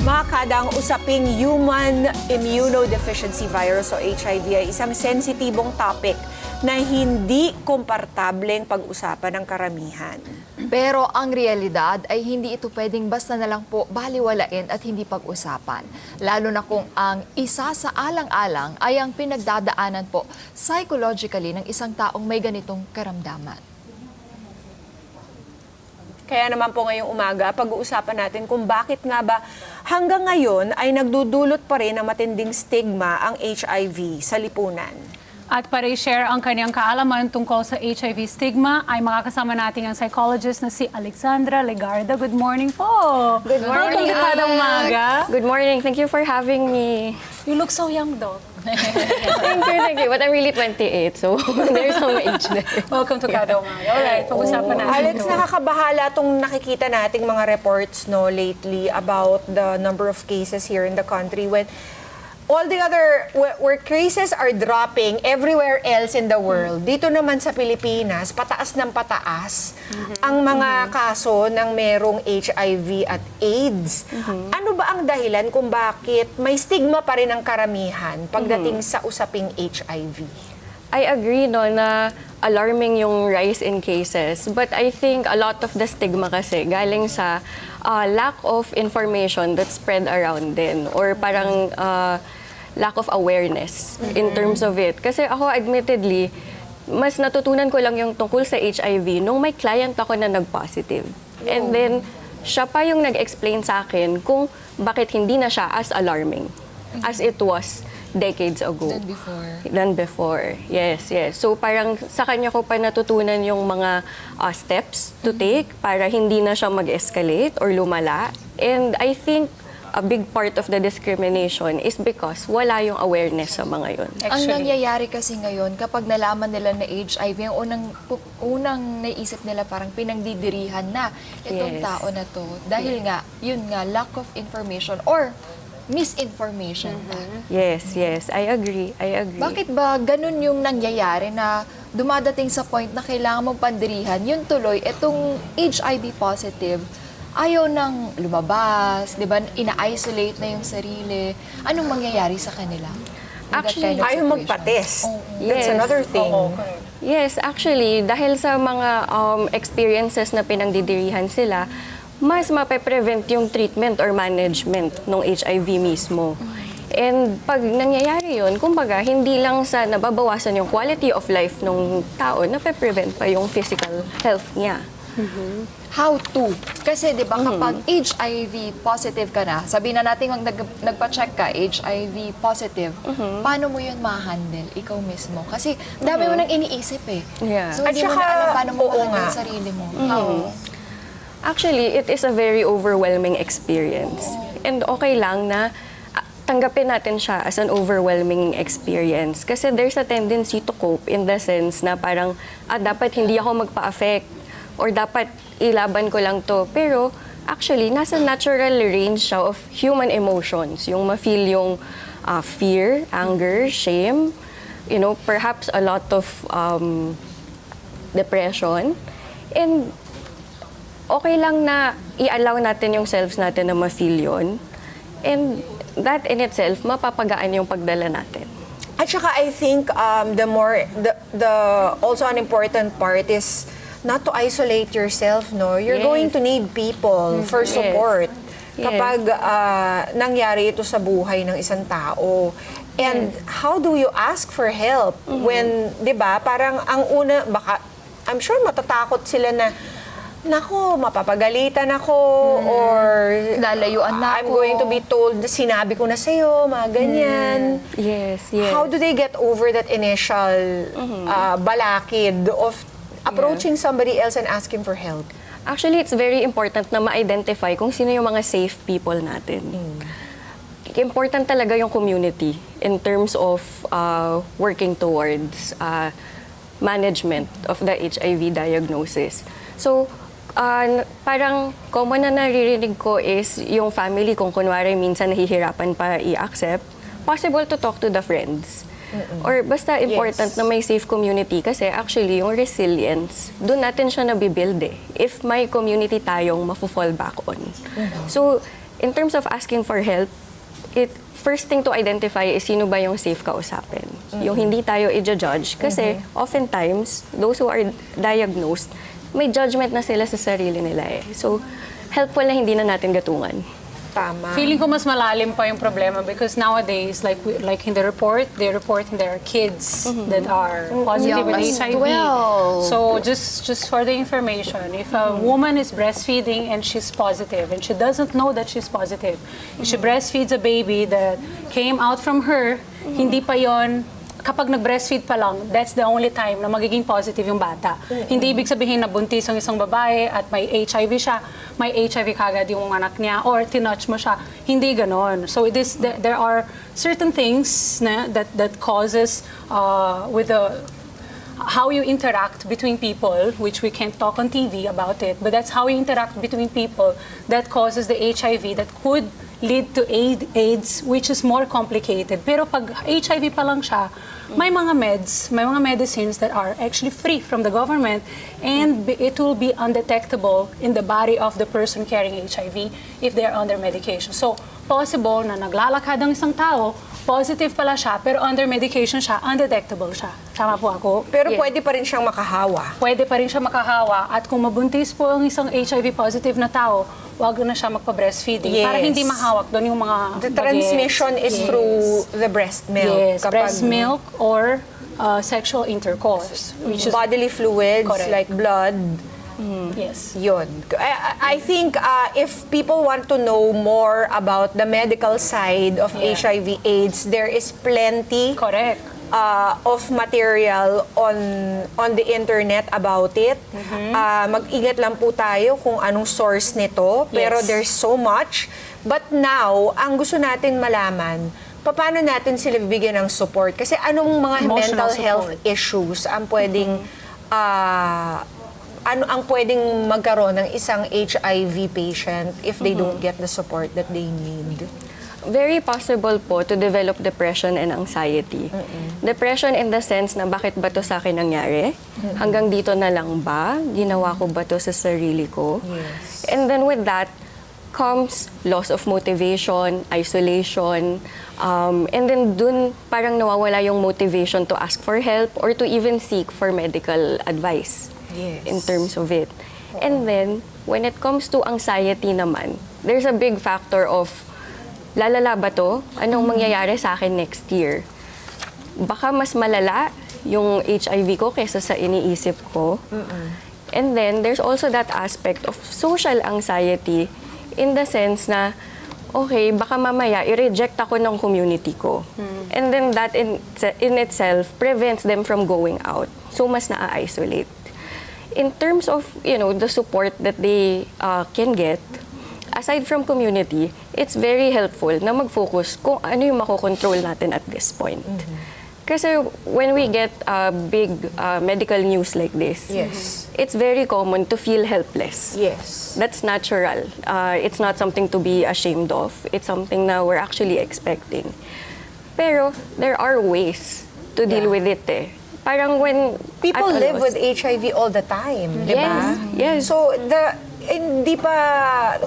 Mga kada, ang usaping human immunodeficiency virus o HIV ay isang sensitibong topic na hindi komportableng pag-usapan ng karamihan. Pero ang realidad ay hindi ito pwedeng basta na lang po baliwalain at hindi pag-usapan. Lalo na kung ang isa sa alang-alang ay ang pinagdadaanan po psychologically ng isang taong may ganitong karamdaman. Kaya naman po ngayong umaga, pag-uusapan natin kung bakit nga ba hanggang ngayon ay nagdudulot pa rin ng matinding stigma ang HIV sa lipunan. At para i-share ang kanyang kaalaman tungkol sa HIV stigma, ay makakasama natin ang psychologist na si Alexandra Legarda. Good morning po! Good morning, Welcome to Kada Umaga. Good morning. Thank you for having me. You look so young, Doc. Thank you. But I'm really 28, so there's some age there. Welcome to Kada Umaga. Alright, pag-usapan natin Alex, ito. nakakabahala itong nakikita nating mga reports lately about the number of cases here in the country when all the other, where cases are dropping everywhere else in the world, dito naman sa Pilipinas, pataas ng pataas ang mga kaso ng merong HIV at AIDS. Ano ba ang dahilan kung bakit may stigma pa rin ang karamihan pagdating sa usaping HIV? I agree na alarming yung rise in cases. But I think a lot of the stigma kasi galing sa lack of information that spread around din. Or parang lack of awareness in terms of it. Kasi ako, admittedly, mas natutunan ko lang yung tungkol sa HIV nung may client ako na nag-positive. And then, siya pa yung nag-explain sa akin kung bakit hindi na siya as alarming as it was decades ago. Than before. Yes. So parang sa kanya ko pa natutunan yung mga steps to take para hindi na siya mag-escalate or lumala. And I think a big part of the discrimination is because wala yung awareness sa mga yun. Ang nangyayari kasi ngayon, kapag nalaman nila na HIV, ang unang naisip nila parang pinagdidirihan na itong Yes. tao na to. Dahil nga, yun nga, lack of information or misinformation. Yes. I agree. Bakit ba ganun yung nangyayari na dumadating sa point na kailangan mong pandirihan, yun tuloy, itong HIV positive, ayaw nang lumabas, di ba? Ina-isolate na yung sarili. Anong mangyayari sa kanila? Actually, Ayaw magpates. That's Yes. another thing. Yes, actually, dahil sa mga experiences na pinagdidirihan sila, mas mape-prevent yung treatment or management ng HIV mismo. And pag nangyayari yun, kumbaga, hindi lang sa nababawasan yung quality of life ng tao, nape-prevent pa yung physical health niya. How to? Kasi 'di ba kapag HIV positive ka na, sabihin na natin nagpa-check ka HIV positive, paano mo 'yun ma-handle ikaw mismo? Kasi dami mo nang iniisip eh. Yeah. So At hindi mo saka, na alam paano mo oo ma-handle nga. sarili mo. Actually, it is a very overwhelming experience. And okay lang na tanggapin natin siya as an overwhelming experience. Kasi there's a tendency to cope in the sense na parang, dapat hindi ako magpa-affect or dapat ilaban ko lang to. Pero actually, nasa natural range siya of human emotions. Yung ma-feel yung fear, anger, shame, perhaps a lot of depression. And okay lang na i-allow natin yung selves natin na ma-feel yun. And that in itself, mapapagaan yung pagdala natin. At saka I think also an important part is not to isolate yourself, no? You're Yes. going to need people for support Yes. kapag nangyari ito sa buhay ng isang tao. And how do you ask for help when, 'di ba? Parang ang una baka I'm sure matatakot sila na nako, mapapagalitan ako or Lalayuan na I'm ako. going to be told, sinabi ko na sa'yo, mga ganyan. Yes. How do they get over that initial balakid of approaching somebody else and asking for help? Actually, it's very important na ma-identify kung sino yung mga safe people natin. Important talaga yung community in terms of working towards management of the HIV diagnosis. So, parang common na naririnig ko is yung family, kung kunwari minsan nahihirapan pa i-accept, possible to talk to the friends. Or basta important na may safe community kasi actually yung resilience, doon natin siya nabibuild eh. If may community tayong mafo-fall back on. So, in terms of asking for help, first thing to identify is sino ba yung safe kausapin. Yung hindi tayo i-judge. Kasi oftentimes, those who are diagnosed, may judgment na sila sa sarili nila eh. So, helpful na hindi na natin gatungan. Tama. Feeling ko mas malalim pa yung problema because nowadays, like in the report, they report there are kids that are positive with Young as HIV. 12. So just for the information, if a woman is breastfeeding and she's positive and she doesn't know that she's positive, if she breastfeeds a baby that came out from her, hindi pa yon. Kapag nag-breastfeed pa lang, that's the only time na magiging positive yung bata. Hindi ibig sabihin na buntis ang isang babae at may HIV siya, may HIV kagad yung anak niya, or tinouch mo siya. Hindi ganon. So there are certain things na, that causes with the how you interact between people, which we can't talk on TV about it, but that's how you interact between people that causes the HIV that could lead to AIDS, which is more complicated. Pero pag HIV pa lang siya, may mga medicines that are actually free from the government, and it will be undetectable in the body of the person carrying HIV if they're under medication. So, possible na naglalakad ang isang tao, positive pala siya, pero under medication siya, undetectable siya. Tama po ako? Pero pwede pa rin siyang makahawa. Pwede pa rin siya makahawa, at kung mabuntis po ang isang HIV positive na tao, wag na siya magpa-breastfeeding para hindi mahawak doon yung mga The transmission is through the breast milk. Yes, breast milk or sexual intercourse, which is bodily fluids Correct. like blood. yes. Yun. I think if people want to know more about the medical side of HIV/AIDS, there is plenty Correct. of material on the internet about it. Mag-ingat lang po tayo kung anong source nito, pero Yes. there's so much. But now, ang gusto natin malaman, paano natin sila bibigyan ng support? Kasi anong mga Emotional mental health support. issues ang pwedeng ano ang pwedeng magkaroon ng isang HIV patient if they don't get the support that they need? Very possible po to develop depression and anxiety. Depression in the sense na bakit ba to sa akin nangyari? Hanggang dito na lang ba? Ginawa ko ba to sa sarili ko? Yes. And then with that comes loss of motivation, isolation, and then dun parang nawawala yung motivation to ask for help or to even seek for medical advice Yes. in terms of it. And then, when it comes to anxiety naman, there's a big factor of lalala ba to? Anong mangyayari sa akin next year? Baka mas malala yung HIV ko kaysa sa iniisip ko. And then, there's also that aspect of social anxiety in the sense na, okay, baka mamaya i-reject ako ng community ko. And then that in itself prevents them from going out. So, mas na-isolate. In terms of, the support that they can get, aside from community, it's very helpful na mag-focus kung ano yung makokontrol natin at this point. Kasi when we get big medical news like this, Yes. it's very common to feel helpless. Yes. That's natural. It's not something to be ashamed of. It's something na we're actually expecting. Pero there are ways to deal with it eh. Parang when People at a live loss- with HIV all the time, di ba? Yes. So, hindi pa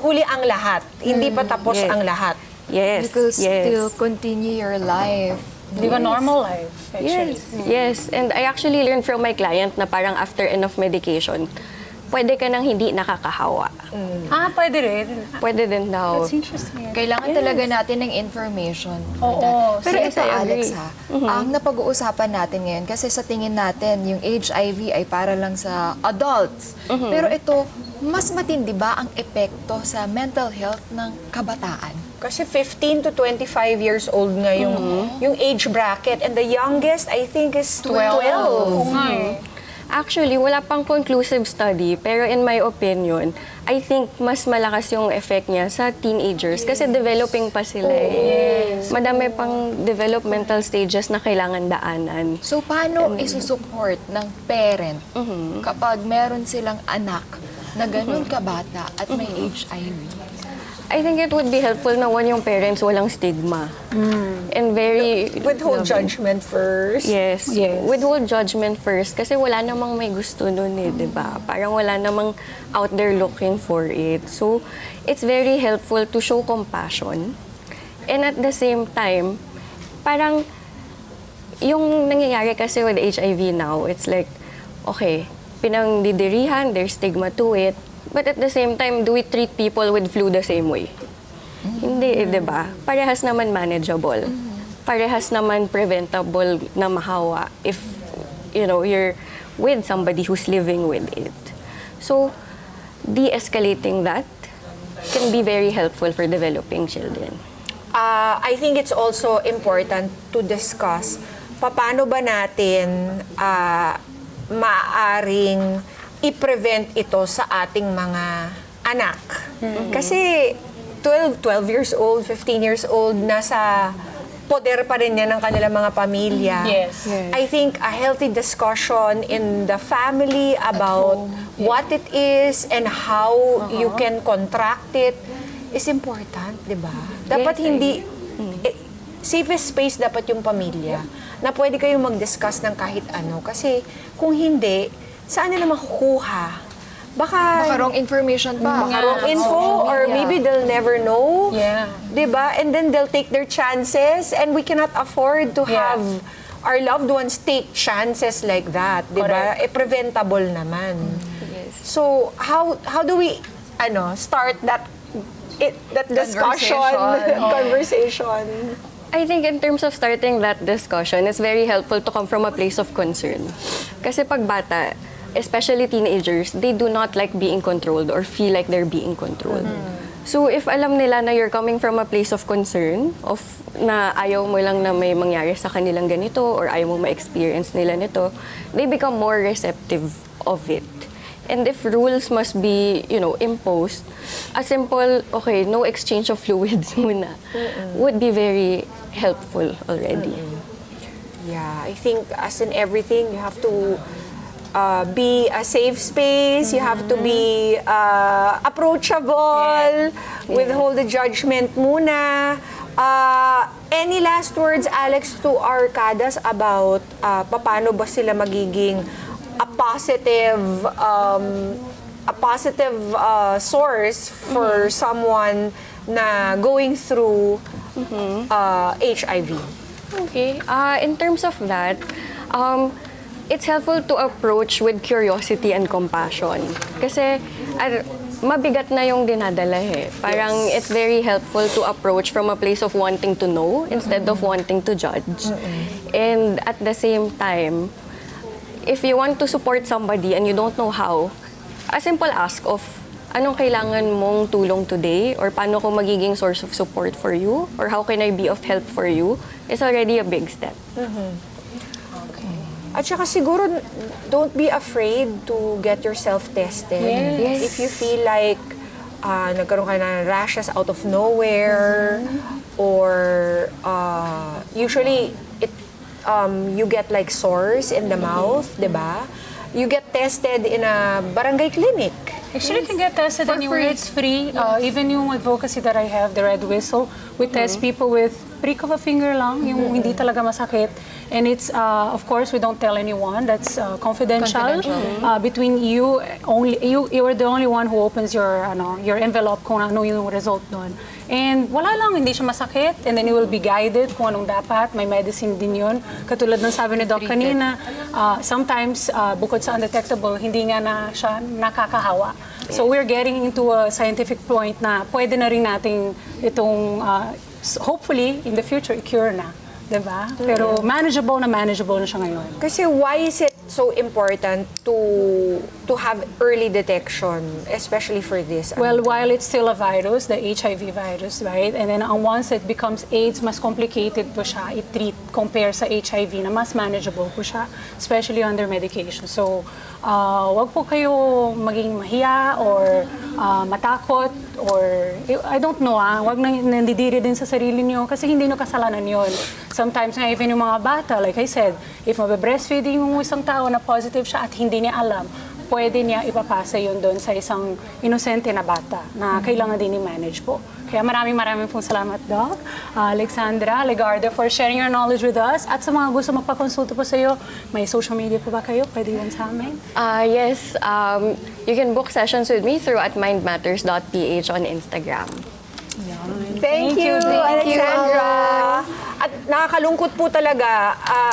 huli ang lahat. Hindi pa tapos Yes. ang lahat. Yes. You could yes. still continue your life. Live a normal life, actually. Yes. And I actually learned from my client na parang after enough medication, pwede ka nang hindi nakakahawa. Pwede rin. Pwede din daw. That's interesting. Kailangan talaga natin ng information. Oo. Pero Yes, ito, I agree. Alex, ang napag-uusapan natin ngayon, kasi sa tingin natin, yung HIV ay para lang sa adults. Pero ito, mas matindi ba ang epekto sa mental health ng kabataan? Kasi 15 to 25 years old nga yung age bracket. And the youngest, I think, is 12. Oo nga eh. Actually, wala pang conclusive study, pero in my opinion, I think mas malakas yung effect niya sa teenagers kasi developing pa sila eh. Madami pang developmental stages na kailangan daanan. So, paano isusupport ng parent kapag meron silang anak na ganun kabata at may HIV? I think it would be helpful na one, yung parents walang stigma. And very... Withhold loving. judgment first. Yes. Yes. Withhold judgment first. Kasi wala namang may gusto nun eh, di ba? Parang wala namang out there looking for it. So, it's very helpful to show compassion. And at the same time, parang yung nangyayari kasi with HIV now, it's like, okay, pinangdidirihan, there's stigma to it. But at the same time, do we treat people with flu the same way? Hindi, di ba? Parehas naman manageable. Parehas naman preventable na mahawa if, you're with somebody who's living with it. So, de-escalating that can be very helpful for developing children. I think it's also important to discuss paano ba natin maaaring i-prevent ito sa ating mga anak. Kasi 12 years old, 15 years old, nasa poder pa rin yan ng kanilang mga pamilya. Yes. I think a healthy discussion in the family about what it is and how you can contract it is important, di ba? Dapat Yes, hindi... safest space dapat yung pamilya na pwede kayong mag-discuss ng kahit ano. Kasi kung hindi, saan nila makukuha? Baka Wrong information pa. wrong info or maybe they'll never know. Yeah. Diba? And then they'll take their chances and we cannot afford to Yeah. have our loved ones take chances like that. Diba? Correct. Preventable naman. Yes. So, how do we start that discussion, conversation? I think in terms of starting that discussion, it's very helpful to come from a place of concern. Kasi pag bata, especially teenagers, they do not like being controlled or feel like they're being controlled. So if alam nila na you're coming from a place of concern, of na ayaw mo lang na may mangyari sa kanilang ganito or ayaw mo ma-experience nila nito, they become more receptive of it. And if rules must be, imposed, a simple, okay, no exchange of fluids muna, would be very helpful already. Yeah, I think as in everything, you have to be a safe space, you have to be approachable, withhold the judgment muna. Any last words, Alex, to our Kadas about paano ba sila magiging a positive source for someone na going through HIV? Okay. In terms of that, it's helpful to approach with curiosity and compassion. Kasi mabigat na yung dinadala eh. Parang it's very helpful to approach from a place of wanting to know instead of wanting to judge. And at the same time, if you want to support somebody and you don't know how, a simple ask of anong kailangan mong tulong today or paano ko magiging source of support for you or how can I be of help for you is already a big step. At saka siguro, don't be afraid to get yourself tested. Yes. If you feel like nagkaroon ka ng rashes out of nowhere, or usually you get like sores in the mouth, di ba? You get tested in a barangay clinic. Actually, you can get tested anywhere. It's free. Even yung advocacy that I have, the Red Whistle, we test people with prick of a finger lang, yung hindi talaga masakit. And it's, of course, we don't tell anyone. That's confidential. Between you, only you are the only one who opens your envelope kung ano yung result doon. And wala lang, hindi siya masakit. And then you will be guided kung anong dapat. May medicine din yun. Katulad ng sabi ni Doc kanina, sometimes, bukod sa undetectable, hindi nga na siya nakakahawa. So we're getting into a scientific point na pwede na rin nating itong, hopefully, in the future, i-cure na. Diba? Pero manageable na siya ngayon. Kasi why is it so important to have early detection, especially for this? Well, while it's still a virus, the HIV virus, right? And then once it becomes AIDS, mas complicated po siya i-treat compare sa HIV na mas manageable po siya, especially under medication. So, wag po kayo maging mahiya or matakot or I don't know, wag nandidiri din sa sarili niyo kasi hindi niyo kasalanan yon. Sometimes nga even yung mga bata, like I said, if mabe-breastfeeding yung isang tao na positive siya at hindi niya alam, pwede niya ipapasa yun doon sa isang inosente na bata na kailangan din i-manage po. Kaya maraming pong salamat, Doc. Alexandra, Legarda, for sharing your knowledge with us. At sa mga gusto magpakonsulta po sa iyo, may social media po ba kayo? Pwede yan sa amin? Yes, you can book sessions with me through @mindmatters.ph on Instagram. Thank you, Alexandra. At nakakalungkot po talaga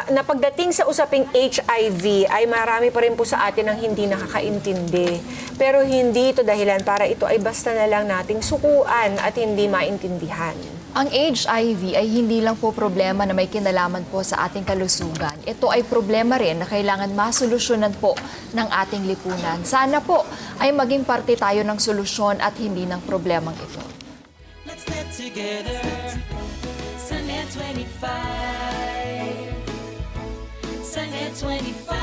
na pagdating sa usaping HIV ay marami pa rin po sa atin ang hindi nakakaintindi. Pero hindi ito dahilan para ito ay basta na lang nating sukuan at hindi maintindihan. Ang HIV ay hindi lang po problema na may kinalaman po sa ating kalusugan. Ito ay problema rin na kailangan masolusyonan po ng ating lipunan. Sana po ay maging parte tayo ng solusyon at hindi ng problemang ito. Let's get together. Sunday 25. Sunday 25.